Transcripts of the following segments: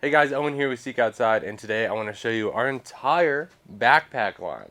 Hey guys, Owen here with Seek Outside, and today I want to show you our entire backpack line.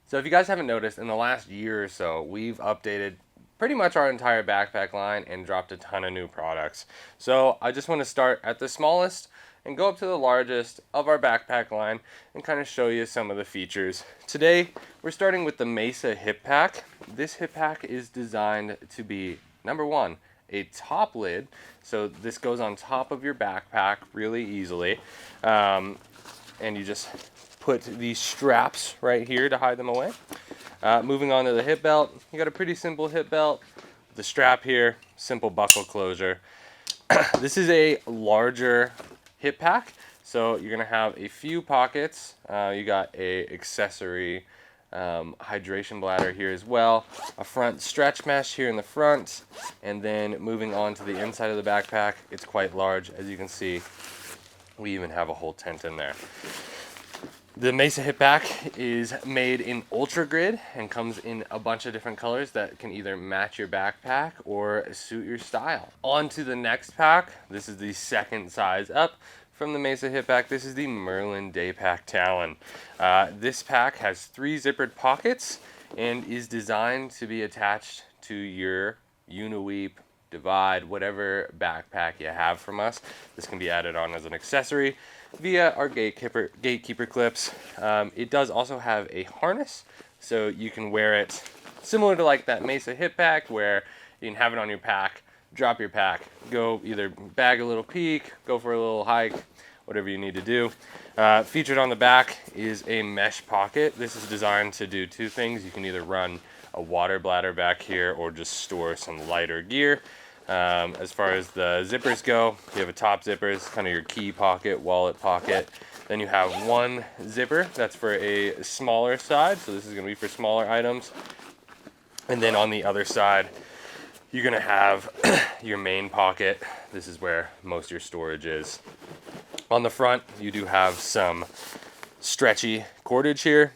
So if you guys haven't noticed, in the last year or so, we've updated pretty much our entire backpack line and dropped a ton of new products. So I just want to start at the smallest and go up to the largest of our backpack line and kind of show you some of the features. Today, we're starting with the Mesa Hipack. This hip pack is designed to be, number one, a top lid, so this goes on top of your backpack really easily, and you just put these straps right here to hide them away. Moving on to the hip belt, you got a pretty simple hip belt. The strap here, simple buckle closure. This is a larger hip pack, so you're gonna have a few pockets. You got a accessory hydration bladder here as well, a front stretch mesh here in the front, and then moving on to the inside of the backpack, it's quite large. As you can see, we even have a whole tent in there. The Mesa Hipack is made in Ultra Grid and comes in a bunch of different colors that can either match your backpack or suit your style. On to the next pack. This is the second size up from the Mesa Hipack. This is the Merlin Daypack Talon. This pack has 3 zippered pockets and is designed to be attached to your Uniweave, Divide, whatever backpack you have from us. This can be added on as an accessory via our gatekeeper clips. It does also have a harness, so you can wear it similar to like that Mesa hip pack, where you can have it on your pack, drop your pack, go either bag a little peek, go for a little hike, whatever you need to do. Featured on the back is a mesh pocket. This is designed to do 2 things. You can either run a water bladder back here or just store some lighter gear. As far as the zippers go, you have a top zipper, it's kind of your key pocket, wallet pocket. Then you have one zipper that's for a smaller side, so this is going to be for smaller items. And then on the other side, you're going to have your main pocket. This is where most of your storage is. On the front, you do have some stretchy cordage here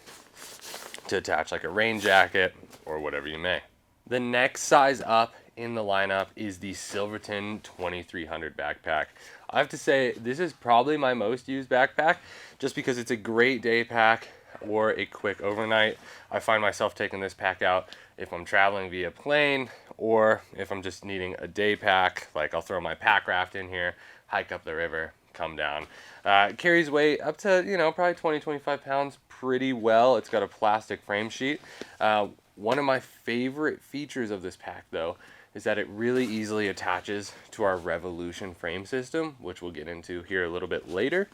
to attach like a rain jacket or whatever you may. The next size up in the lineup is the Silverton 2300 backpack. I have to say, this is probably my most used backpack just because it's a great day pack or a quick overnight. I find myself taking this pack out if I'm traveling via plane or if I'm just needing a day pack. Like, I'll throw my pack raft in here, hike up the river, come down. It carries weight up to, probably 20-25 pounds pretty well. It's got a plastic frame sheet. One of my favorite features of this pack, though, is that it really easily attaches to our Revolution frame system, which we'll get into here a little bit later.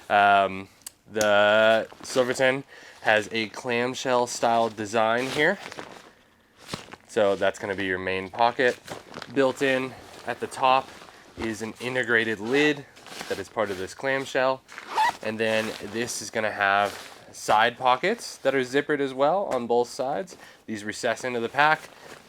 The Silverton has a clamshell style design here. So that's going to be your main pocket. Built in at the top is an integrated lid that is part of this clamshell. And then this is going to have side pockets that are zippered as well on both sides. These recess into the pack.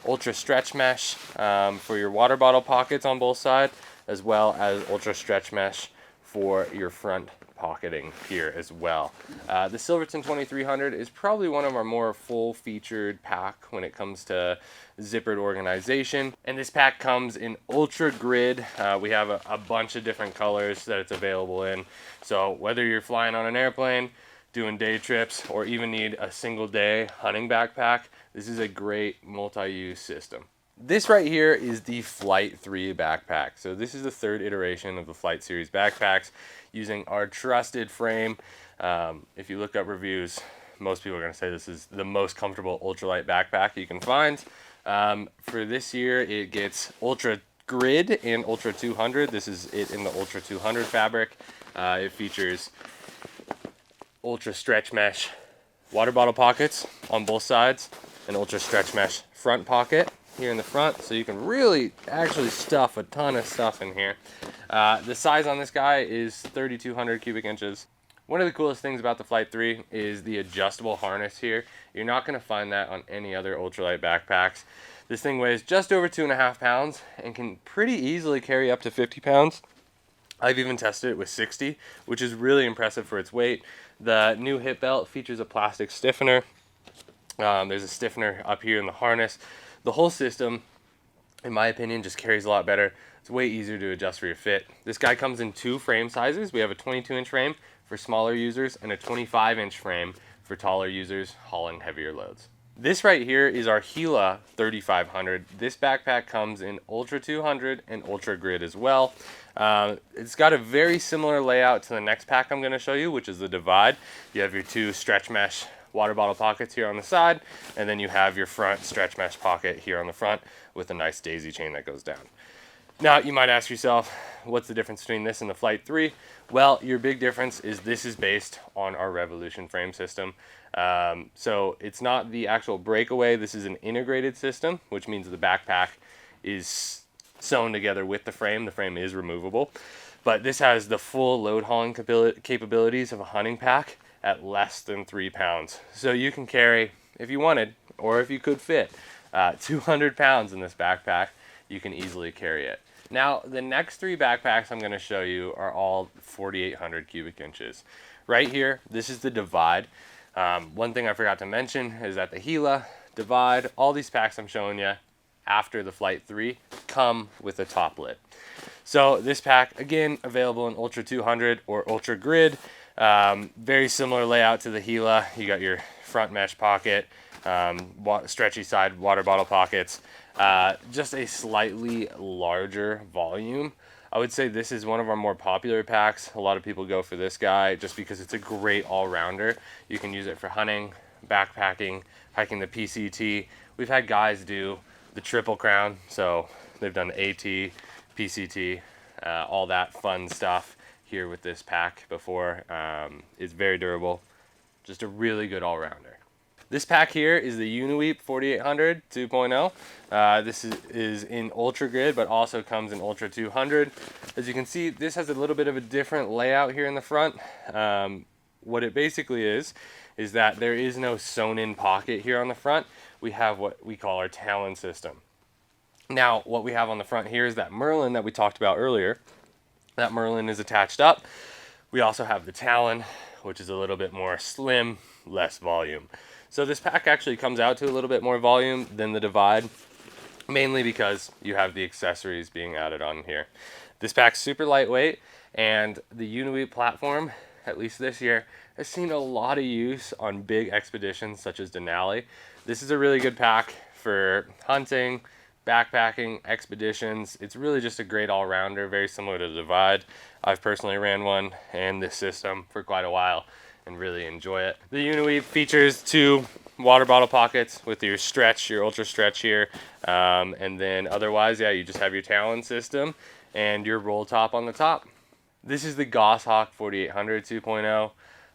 Ultra stretch mesh for your water bottle pockets on both sides, as well as ultra stretch mesh for your front pocketing here as well. The Silverton 2300 is probably one of our more full-featured pack when it comes to zippered organization. And this pack comes in Ultra Grid. We have a bunch of different colors that it's available in. So whether you're flying on an airplane, doing day trips, or even need a single day hunting backpack, this is a great multi-use system. This right here is the Flight 3 backpack. So this is the 3rd iteration of the Flight series backpacks using our trusted frame. If you look up reviews, most people are going to say this is the most comfortable ultralight backpack you can find. For this year, it gets Ultra Grid and Ultra 200. This is it in the Ultra 200 fabric. It features ultra stretch mesh water bottle pockets on both sides, an ultra stretch mesh front pocket here in the front, so you can really actually stuff a ton of stuff in here. The size on this guy is 3,200 cubic inches. One of the coolest things about the Flight 3 is the adjustable harness here. You're not going to find that on any other ultralight backpacks. This thing weighs just over 2.5 pounds and can pretty easily carry up to 50 pounds. I've even tested it with 60, which is really impressive for its weight. The new hip belt features a plastic stiffener. There's a stiffener up here in the harness. The whole system, in my opinion, just carries a lot better It's way easier to adjust for your fit. This guy comes in 2 frame sizes. We have a 22-inch frame for smaller users and a 25-inch frame for taller users hauling heavier loads. This right here is our Hila 3500. This backpack comes in Ultra 200 and Ultra Grid as well. It's got a very similar layout to the next pack I'm going to show you, which is the Divide. You have your 2 stretch mesh water bottle pockets here on the side, and then you have your front stretch mesh pocket here on the front with a nice daisy chain that goes down. Now, you might ask yourself, what's the difference between this and the Flight 3? Well, your big difference is this is based on our Revolution frame system. So it's not the actual breakaway. This is an integrated system, which means the backpack is sewn together with the frame. The frame is removable. But this has the full load hauling capabilities of a hunting pack at less than 3 pounds. So you can carry, if you wanted, or if you could fit, 200 pounds in this backpack. You can easily carry it. Now, the next 3 backpacks I'm going to show you are all 4,800 cubic inches. Right here, this is the Divide. One thing I forgot to mention is that the Hila, Divide, all these packs I'm showing you after the Flight 3 come with a top lid. So this pack, again, available in Ultra 200 or Ultra Grid. Very similar layout to the Hila. You got your front mesh pocket, stretchy side water bottle pockets. Just a slightly larger volume. I would say this is one of our more popular packs. A lot of people go for this guy just because it's a great all-rounder. You can use it for hunting, backpacking, hiking the PCT. We've had guys do the Triple Crown, so they've done AT, PCT, all that fun stuff here with this pack before. It's very durable, just a really good all-rounder. This pack here is the Uniweave 4800 2.0. This is in Ultra Grid, but also comes in Ultra 200. As you can see, this has a little bit of a different layout here in the front. What it basically is that there is no sewn-in pocket here on the front. We have what we call our Talon system. Now, what we have on the front here is that Merlin that we talked about earlier. That Merlin is attached up. We also have the Talon, which is a little bit more slim, less volume. So this pack actually comes out to a little bit more volume than the Divide, mainly because you have the accessories being added on here. This pack's super lightweight, and the Uniweave platform, at least this year, has seen a lot of use on big expeditions such as Denali. This is a really good pack for hunting, backpacking, expeditions. It's really just a great all-rounder, very similar to the Divide. I've personally ran one and this system for quite a while and really enjoy it. The Uniweave features 2 water bottle pockets with your stretch, your ultra stretch here, and then otherwise, yeah, you just have your Talon system and your roll top on the top. This is the Goss Hawk 4800 2.0.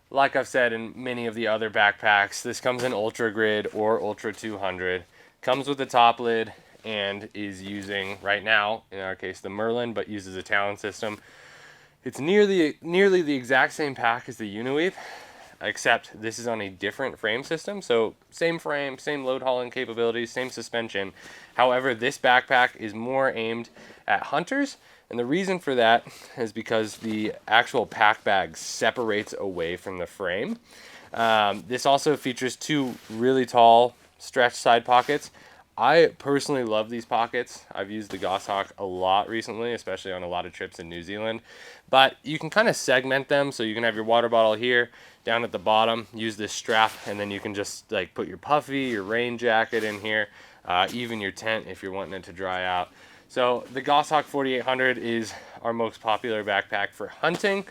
Like I've said in many of the other backpacks, this comes in Ultra Grid or Ultra 200. Comes with a top lid and is using, right now, in our case, the Merlin, but uses a Talon system. It's nearly the exact same pack as the Uniweave, except this is on a different frame system. So same frame, same load hauling capabilities, same suspension. However, this backpack is more aimed at hunters, and the reason for that is because the actual pack bag separates away from the frame. This also features 2 really tall stretch side pockets. I personally love these pockets. I've used the Goss Hawk a lot recently, especially on a lot of trips in New Zealand. But you can kind of segment them, so you can have your water bottle here, down at the bottom, use this strap, and then you can just like put your puffy, your rain jacket in here, even your tent if you're wanting it to dry out. So the Goss Hawk 4800 is our most popular backpack for hunting.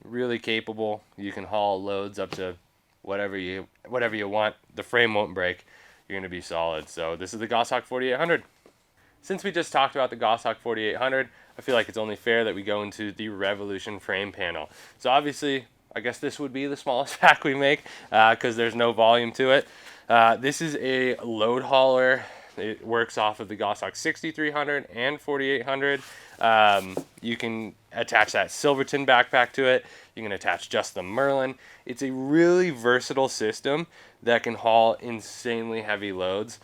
Really capable. You can haul loads up to whatever you want. The frame won't break. You're going to be solid. So this is the Goss Hawk 4800. Since we just talked about the Goss Hawk 4800, I feel like it's only fair that we go into the Revolution frame panel. So obviously, I guess this would be the smallest pack we make because there's no volume to it. This is a load hauler. It works off of the Goss Hawk 6300 and 4800. You can attach that Silverton backpack to it. You can attach just the Merlin. It's a really versatile system that can haul insanely heavy loads.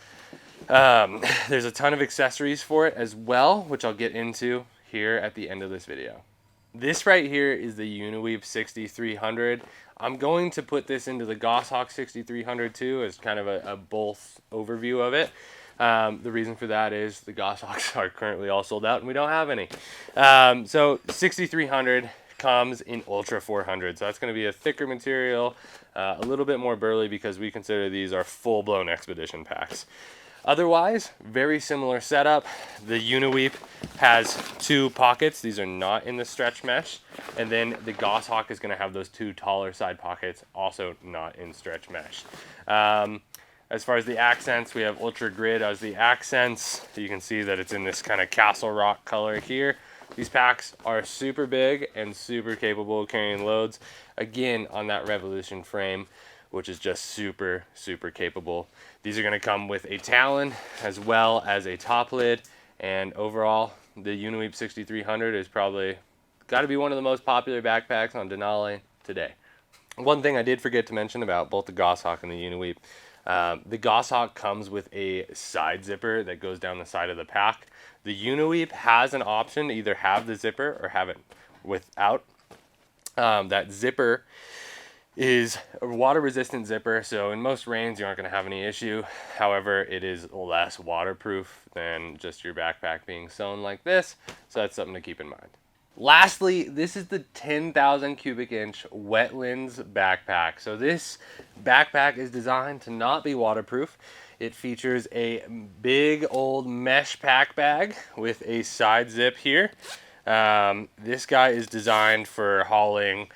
There's a ton of accessories for it as well, which I'll get into here at the end of this video. This right here is the Uniweave 6300. I'm going to put this into the Goss Hawk 6300 too as kind of a both overview of it. The reason for that is the Goss Hawks are currently all sold out and we don't have any. So 6300 comes in Ultra 400. So that's going to be a thicker material, a little bit more burly because we consider these our full-blown expedition packs. Otherwise, very similar setup. The Uniweave has 2 pockets. These are not in the stretch mesh. And then the Goss Hawk is going to have those 2 taller side pockets, also not in stretch mesh. As far as the accents, we have Ultra Grid as the accents. You can see that it's in this kind of Castle Rock color here. These packs are super big and super capable of carrying loads. Again, on that Revolution frame, which is just super, super capable. These are going to come with a Talon as well as a top lid. And overall, the Uniweave 6300 is probably got to be one of the most popular backpacks on Denali today. One thing I did forget to mention about both the Goss Hawk and the Uniweave. The Goss Hawk comes with a side zipper that goes down the side of the pack. The Uniweave has an option to either have the zipper or have it without. That zipper is a water resistant zipper, so in most rains you aren't going to have any issue. However, it is less waterproof than just your backpack being sewn like this, so that's something to keep in mind. Lastly, this is the 10,000 cubic inch Wetlands backpack. So this backpack is designed to not be waterproof. It features a big old mesh pack bag with a side zip here. This guy is designed for hauling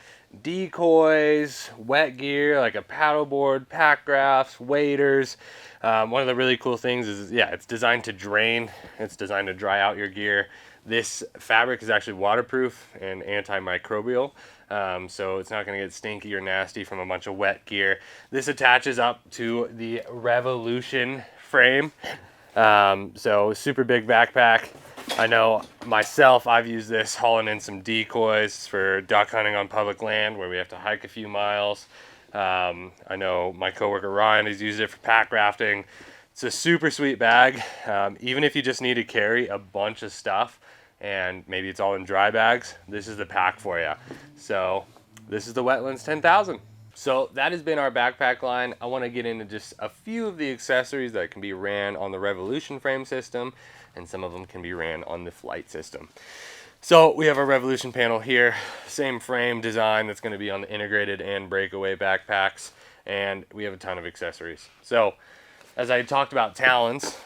decoys, wet gear like a paddleboard, pack rafts, waders. One of the really cool things is, yeah, it's designed to drain. It's designed to dry out your gear. This fabric is actually waterproof and antimicrobial, so it's not going to get stinky or nasty from a bunch of wet gear. This attaches up to the Revolution frame, so super big backpack. I know myself, I've used this hauling in some decoys for duck hunting on public land where we have to hike a few miles. I know my coworker Ryan has used it for pack rafting. It's a super sweet bag. Even if you just need to carry a bunch of stuff and maybe it's all in dry bags, this is the pack for you. So this is the Wetlands 10,000. So that has been our backpack line. I want to get into just a few of the accessories that can be ran on the Revolution frame system, and some of them can be ran on the Flight system. So we have our Revolution panel here, same frame design that's going to be on the integrated and breakaway backpacks, and we have a ton of accessories. So as I talked about talons,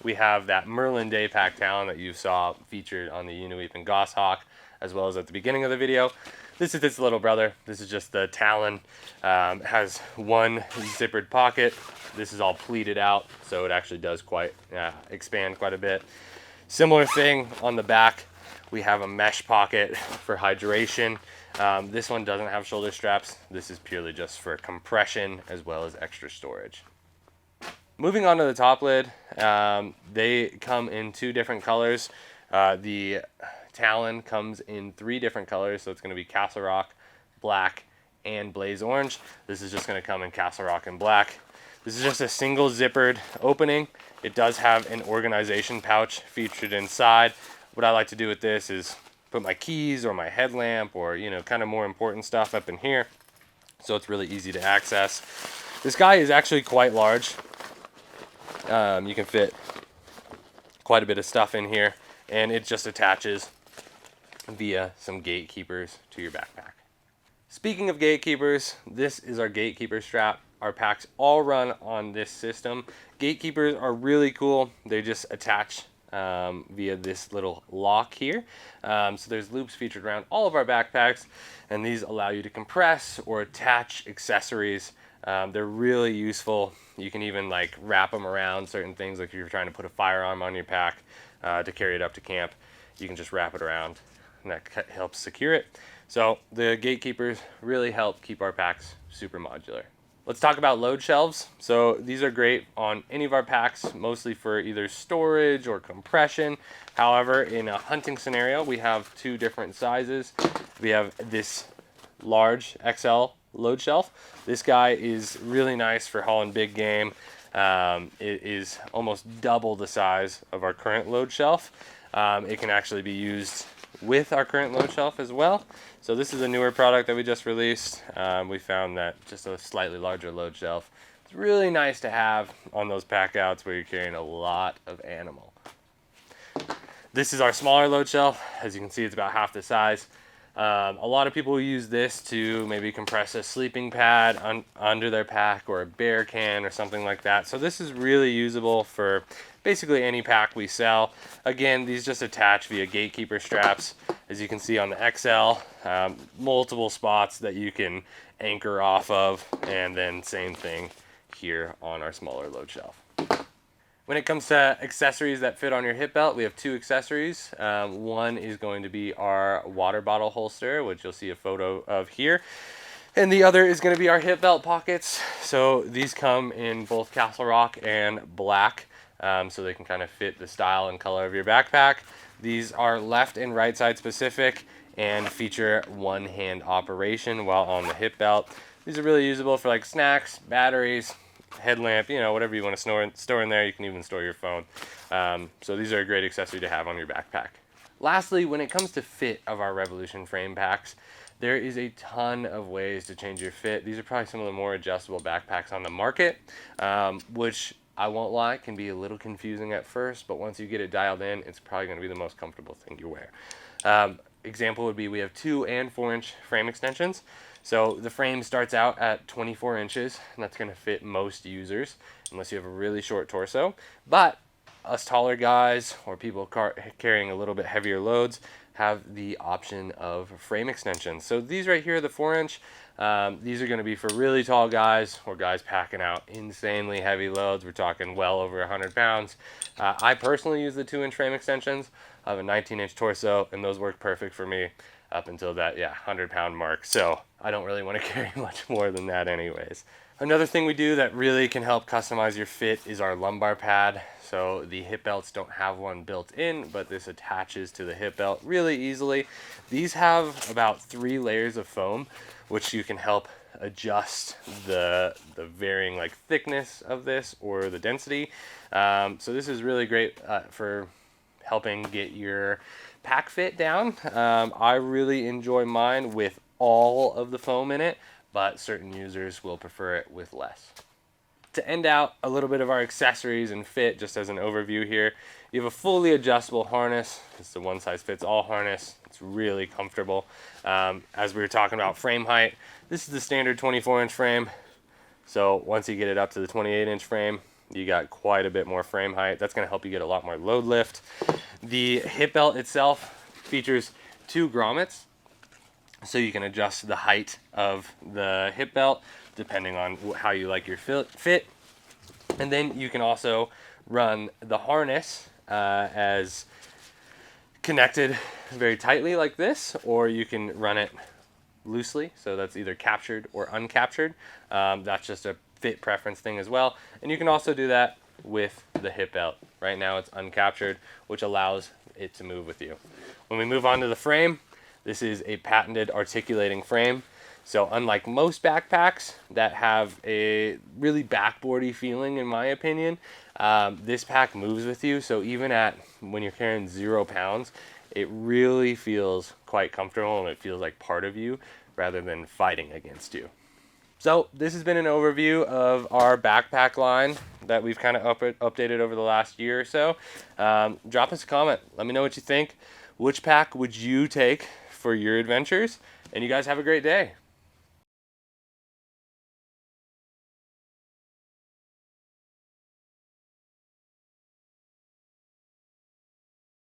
we have that Merlin Daypack talon that you saw featured on the Uniweave and Goss Hawk, as well as at the beginning of the video. This is its little brother. This is just the talon. Has one zippered pocket. This is all pleated out, so it actually does expand quite a bit. Similar thing on the back. We have a mesh pocket for hydration. This one doesn't have shoulder straps. This is purely just for compression as well as extra storage. Moving on to the top lid, they come in 2 different colors. The Talon comes in 3 different colors, so it's going to be Castle Rock, Black, and Blaze Orange. This is just going to come in Castle Rock and Black. This is just a single zippered opening. It does have an organization pouch featured inside. What I like to do with this is put my keys or my headlamp or, you know, kind of more important stuff up in here, so it's really easy to access. This guy is actually quite large. You can fit quite a bit of stuff in here, and it just attaches via some gatekeepers to your backpack. Speaking of gatekeepers, this is our gatekeeper strap. Our packs all run on this system. Gatekeepers are really cool. They just attach via this little lock here. So there's loops featured around all of our backpacks, and these allow you to compress or attach accessories. They're really useful. You can even like wrap them around certain things, like if you're trying to put a firearm on your pack to carry it up to camp, you can just wrap it around, and that helps secure it. So the gatekeepers really help keep our packs super modular. Let's talk about load shelves. So these are great on any of our packs, mostly for either storage or compression. However, in a hunting scenario, we have 2 different sizes. We have this large XL load shelf. This guy is really nice for hauling big game. It is almost double the size of our current load shelf. It can actually be used with our current load shelf as well. So this is a newer product that we just released. We found that just a slightly larger load shelf is It's really nice to have on those pack outs where you're carrying a lot of animal. This is our smaller load shelf. As you can see, it's about half the size. A lot of people use this to maybe compress a sleeping pad under their pack, or a bear can or something like that. So this is really usable for basically any pack we sell. Again, these just attach via gatekeeper straps. As you can see on the XL, multiple spots that you can anchor off of, and then same thing here on our smaller load shelf. When it comes to accessories that fit on your hip belt, we have two accessories. One is going to be our water bottle holster, which you'll see a photo of here. And the other is going to be our hip belt pockets. So these come in both Castle Rock and black, so they can kind of fit the style and color of your backpack. These are left and right side specific and feature one hand operation while on the hip belt. These are really usable for like snacks, batteries, headlamp, you know, whatever you want to store in there. You can even store your phone. So these are a great accessory to have on your backpack. Lastly, when it comes to fit of our Revolution frame packs, there is a ton of ways to change your fit. These are probably some of the more adjustable backpacks on the market, which I won't lie, can be a little confusing at first, but once you get it dialed in, it's probably going to be the most comfortable thing you wear. Example would be, we have 2 and 4 inch frame extensions. So the frame starts out at 24 inches, and that's going to fit most users, unless you have a really short torso. But us taller guys, or people carrying a little bit heavier loads, have the option of frame extensions. So these right here, the 4 inch, these are going to be for really tall guys, or guys packing out insanely heavy loads. We're talking well over 100 pounds. I personally use the 2 inch frame extensions. I have a 19 inch torso, and those work perfect for me up until that 100 pound mark. So I don't really want to carry much more than that anyways. Another thing we do that really can help customize your fit is our lumbar pad. So the hip belts don't have one built in, but this attaches to the hip belt really easily. These have about 3 layers of foam, which you can help adjust the varying like thickness of this or the density. So this is really great for helping get your pack fit down. I really enjoy mine with all of the foam in it, but certain users will prefer it with less. To end out a little bit of our accessories and fit, just as an overview here, you have a fully adjustable harness. It's the one size fits all harness. It's really comfortable. As we were talking about frame height, this is the standard 24 inch frame. So once you get it up to the 28 inch frame, you got quite a bit more frame height. That's going to help you get a lot more load lift. The hip belt itself features 2 grommets, so you can adjust the height of the hip belt depending on how you like your fit. And then you can also run the harness as connected very tightly like this, or you can run it loosely, so that's either captured or uncaptured. That's just a fit preference thing as well. And you can also do that with the hip belt. Right now it's uncaptured, which allows it to move with you. When we move on to the frame, this is a patented articulating frame. So unlike most backpacks that have a really backboardy feeling, in my opinion, this pack moves with you. So even when you're carrying 0 pounds, it really feels quite comfortable, and it feels like part of you rather than fighting against you. So this has been an overview of our backpack line that we've kind of updated over the last year or so. Drop us a comment. Let me know what you think. Which pack would you take for your adventures? And you guys have a great day.